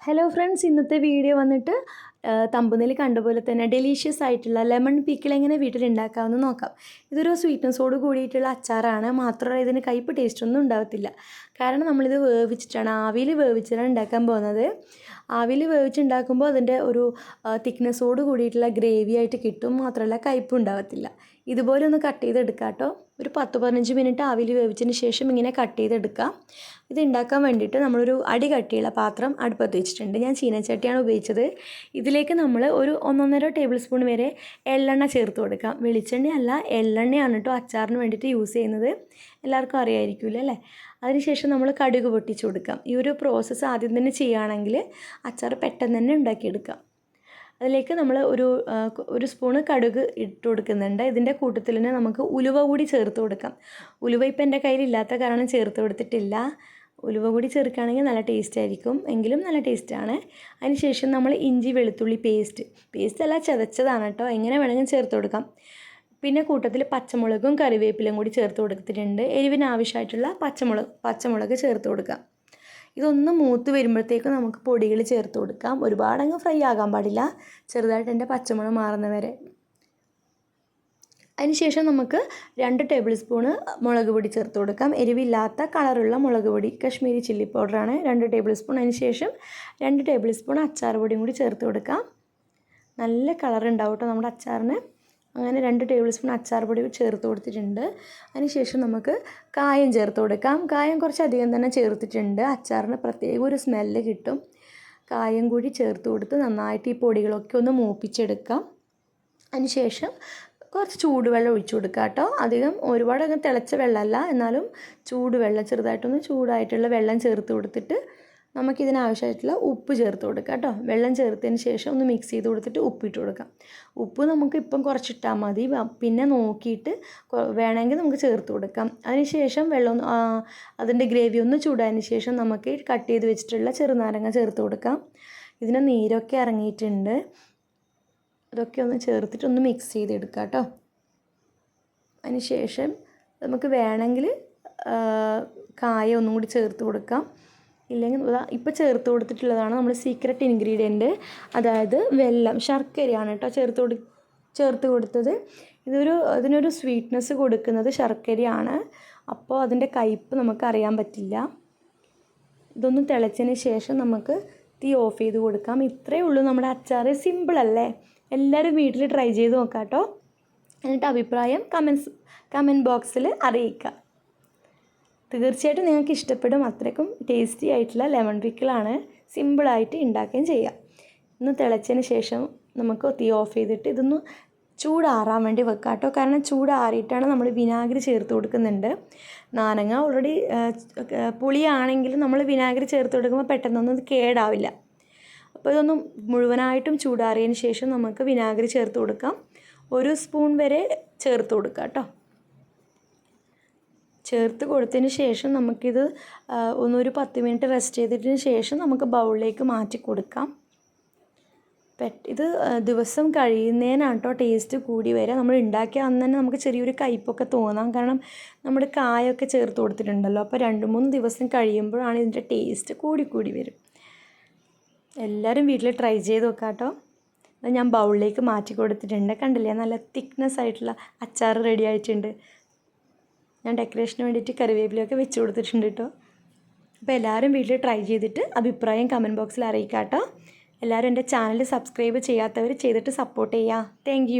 Hello friends, ഇന്നത്തെ video വന്നിട്ട് തമ്പുനിൽ കണ്ടപോലെ തന്നെ ഡെലീഷ്യസ് ആയിട്ടുള്ള ലെമൺ പിക്കിൾ എങ്ങനെ വീട്ടിലുണ്ടാക്കാമെന്ന് നോക്കാം. ഇതൊരു സ്വീറ്റ്നസ്സോട് കൂടിയിട്ടുള്ള അച്ചാറാണ്. മാത്രമല്ല ഇതിന് കയ്പ്പ് ടേസ്റ്റൊന്നും ഉണ്ടാകത്തില്ല. കാരണം നമ്മളിത് വേവിച്ചിട്ടാണ്, ആവിയിൽ വേവിച്ചിട്ടാണ് ഉണ്ടാക്കാൻ പോകുന്നത്. ആവിയിൽ വേവിച്ചുണ്ടാക്കുമ്പോൾ അതിൻ്റെ ഒരു തിക്നെസ്സോട് കൂടിയിട്ടുള്ള ഗ്രേവി ആയിട്ട് കിട്ടും. മാത്രമല്ല കയ്പ്പും ഉണ്ടാകത്തില്ല. ഇതുപോലെ ഒന്ന് കട്ട് ചെയ്തെടുക്കാം കേട്ടോ. ഒരു 10-15 മിനിറ്റ് ആവിയിൽ വേവിച്ചതിന് ശേഷം ഇങ്ങനെ കട്ട് ചെയ്തെടുക്കാം. ഇത് ഉണ്ടാക്കാൻ വേണ്ടിയിട്ട് നമ്മളൊരു അടി കട്ടിയുള്ള പാത്രം അടുപ്പത്ത് വെച്ചിട്ടുണ്ട്. ഞാൻ ചീനച്ചട്ടിയാണ് ഉപയോഗിച്ചത്. ഇതിലേക്ക് നമ്മൾ ഒരു 1-1.5 ടേബിൾ സ്പൂൺ വരെ എള്ളെണ്ണ ചേർത്ത് കൊടുക്കാം. വെളിച്ചെണ്ണയല്ല, എള്ളെണ്ണയാണ് കേട്ടോ അച്ചാറിന് വേണ്ടിയിട്ട് യൂസ് ചെയ്യുന്നത്. എല്ലാവർക്കും അറിയാമായിരിക്കുമല്ലോ അല്ലേ. അതിനുശേഷം നമ്മൾ കടുക് പൊട്ടിച്ച് കൊടുക്കാം. ഈ ഒരു പ്രോസസ്സ് ആദ്യം തന്നെ ചെയ്യുകയാണെങ്കിൽ അച്ചാർ പെട്ടെന്ന് തന്നെ ഉണ്ടാക്കിയെടുക്കാം. അതിലേക്ക് നമ്മൾ ഒരു സ്പൂണ് കടുക് ഇട്ട് കൊടുക്കുന്നുണ്ട്. ഇതിൻ്റെ കൂട്ടത്തിൽ തന്നെ നമുക്ക് ഉലുവ കൂടി ചേർത്ത് കൊടുക്കാം. ഉലുവ ഇപ്പം എൻ്റെ കയ്യിലില്ലാത്ത കാരണം ചേർത്ത് കൊടുത്തിട്ടില്ല. ഉലുവ കൂടി ചേർക്കുകയാണെങ്കിൽ നല്ല ടേസ്റ്റ് ആയിരിക്കും, എങ്കിലും നല്ല ടേസ്റ്റാണ്. അതിനുശേഷം നമ്മൾ ഇഞ്ചി വെളുത്തുള്ളി പേസ്റ്റ് അല്ല, ചതച്ചതാണ് കേട്ടോ. എങ്ങനെ വേണമെങ്കിലും ചേർത്ത് കൊടുക്കാം. പിന്നെ കൂട്ടത്തിൽ പച്ചമുളകും കറിവേപ്പിലയും കൂടി ചേർത്ത് കൊടുത്തിട്ടുണ്ട്. എരിവിന് ആവശ്യമായിട്ടുള്ള പച്ചമുളക് ചേർത്ത് കൊടുക്കാം. ഇതൊന്ന് മൂത്ത് വരുമ്പോഴത്തേക്കും നമുക്ക് പൊടികൾ ചേർത്ത് കൊടുക്കാം. ഒരുപാടങ്ങ് ഫ്രൈ ആകാൻ പാടില്ല, ചെറുതായിട്ട് എൻ്റെ പച്ചമുളക് മാറുന്ന വരെ. അതിനുശേഷം നമുക്ക് 2 ടേബിൾ സ്പൂണ് മുളക് പൊടി ചേർത്ത് കൊടുക്കാം. എരിവില്ലാത്ത കളറുള്ള മുളക് പൊടി, കാശ്മീരി ചില്ലി പൗഡറാണ്, 2 ടേബിൾ സ്പൂൺ. അതിനുശേഷം 2 ടേബിൾ സ്പൂൺ അച്ചാർ പൊടിയും കൂടി ചേർത്ത് കൊടുക്കാം. നല്ല കളർ ഉണ്ടാവും കേട്ടോ നമ്മുടെ അച്ചാറിന്. അങ്ങനെ 2 ടേബിൾ സ്പൂൺ അച്ചാർ പൊടി ചേർത്ത് കൊടുത്തിട്ടുണ്ട്. അതിനുശേഷം നമുക്ക് കായം ചേർത്ത് കൊടുക്കാം. കായം കുറച്ചധികം തന്നെ ചേർത്തിട്ടുണ്ട്. അച്ചാറിന് പ്രത്യേക ഒരു സ്മെല്ല് കിട്ടും. കായം കൂടി ചേർത്ത് കൊടുത്ത് നന്നായിട്ട് ഈ പൊടികളൊക്കെ ഒന്ന് മൂപ്പിച്ചെടുക്കാം. അതിനുശേഷം കുറച്ച് ചൂടുവെള്ളം ഒഴിച്ചു കൊടുക്കുക കേട്ടോ. ഒരുപാടങ്ങ് തിളച്ച വെള്ളമല്ല, എന്നാലും ചൂടുവെള്ളം, ചെറുതായിട്ടൊന്ന് ചൂടായിട്ടുള്ള വെള്ളം ചേർത്ത് കൊടുത്തിട്ട് നമുക്കിതിനാവശ്യമായിട്ടുള്ള ഉപ്പ് ചേർത്ത് കൊടുക്കാം കേട്ടോ. വെള്ളം ചേർത്തതിന് ശേഷം ഒന്ന് മിക്സ് ചെയ്ത് കൊടുത്തിട്ട് ഉപ്പിട്ട് കൊടുക്കാം. ഉപ്പ് നമുക്ക് ഇപ്പം കുറച്ചിട്ടാൽ മതി, പിന്നെ നോക്കിയിട്ട് വേണമെങ്കിൽ നമുക്ക് ചേർത്ത് കൊടുക്കാം. അതിനുശേഷം അതിൻ്റെ ഗ്രേവി ഒന്ന് ചൂടായതിന് ശേഷം നമുക്ക് കട്ട് ചെയ്ത് വെച്ചിട്ടുള്ള ചെറുനാരങ്ങ ചേർത്ത് കൊടുക്കാം. ഇതിന് നീരൊക്കെ ഇറങ്ങിയിട്ടുണ്ട്. അതൊക്കെ ഒന്ന് ചേർത്തിട്ട് ഒന്ന് മിക്സ് ചെയ്തെടുക്കാം കേട്ടോ. അതിനുശേഷം നമുക്ക് വേണമെങ്കിൽ കായം ഒന്നും കൂടി ചേർത്ത് കൊടുക്കാം. ഇല്ലെങ്കിൽ ഇപ്പോൾ ചേർത്ത് കൊടുത്തിട്ടുള്ളതാണ് നമ്മൾ സീക്രട്ട് ഇൻഗ്രീഡിയൻറ്റ്, അതായത് വെല്ലം, ശർക്കരയാണ് കേട്ടോ ചേർത്ത് കൊടുത്തത്. അതിനൊരു സ്വീറ്റ്നെസ് കൊടുക്കുന്നത് ശർക്കരയാണ്. അപ്പോൾ അതിൻ്റെ കയ്പ്പ് നമുക്ക് അറിയാൻ പറ്റില്ല. ഇതൊന്ന് തിളച്ചതിന് ശേഷം നമുക്ക് തീ ഓഫ് ചെയ്ത് കൊടുക്കാം. ഇത്രയേ ഉള്ളൂ നമ്മുടെ അച്ചാർ. സിമ്പിളല്ലേ? എല്ലാവരും വീട്ടിൽ ട്രൈ ചെയ്ത് നോക്കാം കേട്ടോ. എന്നിട്ട് അഭിപ്രായം കമൻറ്റ് ബോക്സിൽ അറിയിക്കുക. തീർച്ചയായിട്ടും നിങ്ങൾക്ക് ഇഷ്ടപ്പെടും. അത്രയ്ക്കും ടേസ്റ്റി ആയിട്ടുള്ള ലെമൺ പിക്കിളാണ്. സിമ്പിളായിട്ട് ഉണ്ടാക്കുകയും ചെയ്യാം. ഒന്ന് തിളച്ചതിന് ശേഷം നമുക്ക് തീ ഓഫ് ചെയ്തിട്ട് ഇതൊന്ന് ചൂടാറാൻ വേണ്ടി വെക്കാം കേട്ടോ. കാരണം ചൂടാറിയിട്ടാണ് നമ്മൾ വിനാഗിരി ചേർത്ത് കൊടുക്കുന്നുണ്ട്. നാരങ്ങ ഓൾറെഡി പുളിയാണെങ്കിലും നമ്മൾ വിനാഗിരി ചേർത്ത് കൊടുക്കുമ്പോൾ പെട്ടെന്നൊന്നും ഇത് കേടാവില്ല. അപ്പോൾ ഇതൊന്നും മുഴുവനായിട്ടും ചൂടാറിയതിന് ശേഷം നമുക്ക് വിനാഗിരി ചേർത്ത് കൊടുക്കാം. 1 സ്പൂൺ വരെ ചേർത്ത് കൊടുക്കാം കേട്ടോ. ചേർത്ത് കൊടുത്തതിന് ശേഷം നമുക്കിത് ഒരു 10 മിനിറ്റ് റെസ്റ്റ് ചെയ്തതിന് ശേഷം നമുക്ക് ബൗളിലേക്ക് മാറ്റി കൊടുക്കാം. ഇത് ദിവസം കഴിയുന്നതിനാണ് കേട്ടോ ടേസ്റ്റ് കൂടി വരിക. നമ്മൾ ഉണ്ടാക്കിയ അന്ന് തന്നെ നമുക്ക് ചെറിയൊരു കയ്പ്പൊക്കെ തോന്നാം. കാരണം നമ്മുടെ കായൊക്കെ ചേർത്ത് കൊടുത്തിട്ടുണ്ടല്ലോ. അപ്പോൾ 2-3 ദിവസം കഴിയുമ്പോഴാണ് ഇതിൻ്റെ ടേസ്റ്റ് കൂടി വരും. എല്ലാവരും വീട്ടിൽ ട്രൈ ചെയ്ത് നോക്കാം കേട്ടോ. ഞാൻ ബൗളിലേക്ക് മാറ്റി കൊടുത്തിട്ടുണ്ട്. കണ്ടില്ലേ, നല്ല തിക്നെസ് ആയിട്ടുള്ള അച്ചാർ റെഡി ആയിട്ടുണ്ട്. ഞാൻ ഡെക്കറേഷന് വേണ്ടിയിട്ട് കറിവേപ്പിലൊക്കെ വെച്ച് കൊടുത്തിട്ടുണ്ട് കേട്ടോ. അപ്പോൾ എല്ലാവരും വീട്ടിൽ ട്രൈ ചെയ്തിട്ട് അഭിപ്രായം കമൻറ്റ് ബോക്സിൽ അറിയിക്കാം കേട്ടോ. എല്ലാവരും എൻ്റെ ചാനൽ സബ്സ്ക്രൈബ് ചെയ്യാത്തവർ ചെയ്തിട്ട് സപ്പോർട്ട് ചെയ്യുക. താങ്ക്